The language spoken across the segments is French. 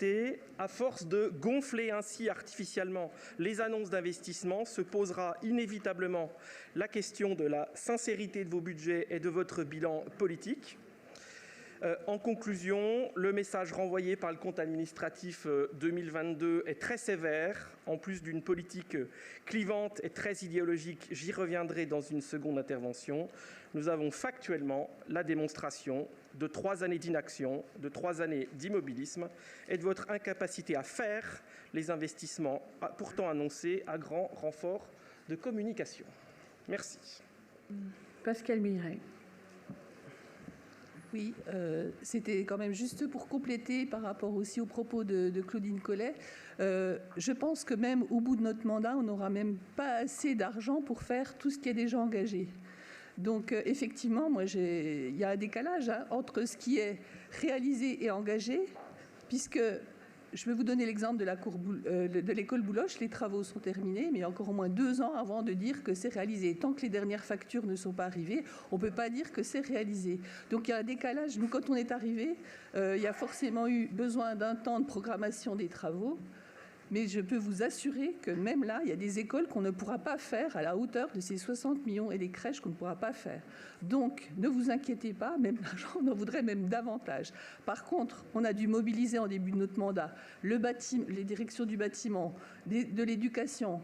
adopté, à force de gonfler ainsi artificiellement les annonces d'investissement, se posera inévitablement la question de la sincérité de vos budgets et de votre bilan politique. En conclusion, le message renvoyé par le compte administratif 2022 est très sévère, en plus d'une politique clivante et très idéologique. J'y reviendrai dans une seconde intervention. Nous avons factuellement la démonstration de 3 années d'inaction, de 3 années d'immobilisme et de votre incapacité à faire les investissements pourtant annoncés à grand renfort de communication. Merci. Pascal Miret. Oui, c'était quand même juste pour compléter par rapport aussi aux propos de Claudine Collet. Je pense que même au bout de notre mandat, on n'aura même pas assez d'argent pour faire tout ce qui est déjà engagé. Donc effectivement, il y a un décalage entre ce qui est réalisé et engagé, puisque je vais vous donner l'exemple de l'école Bouloche. Les travaux sont terminés, mais il y a encore au moins 2 ans avant de dire que c'est réalisé. Tant que les dernières factures ne sont pas arrivées, on ne peut pas dire que c'est réalisé. Donc il y a un décalage. Nous, quand on est arrivé, il y a forcément eu besoin d'un temps de programmation des travaux. Mais je peux vous assurer que même là, il y a des écoles qu'on ne pourra pas faire à la hauteur de ces 60 millions et des crèches qu'on ne pourra pas faire. Donc, ne vous inquiétez pas, même l'argent, on en voudrait même davantage. Par contre, on a dû mobiliser en début de notre mandat les directions du bâtiment, de l'éducation,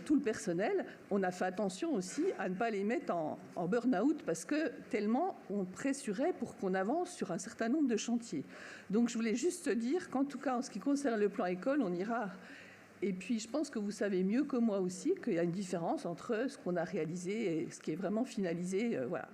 tout le personnel. On a fait attention aussi à ne pas les mettre en burn-out parce que tellement on pressurait pour qu'on avance sur un certain nombre de chantiers. Donc, je voulais juste dire qu'en tout cas, en ce qui concerne le plan école, on ira. Et puis, je pense que vous savez mieux que moi aussi qu'il y a une différence entre ce qu'on a réalisé et ce qui est vraiment finalisé. Voilà.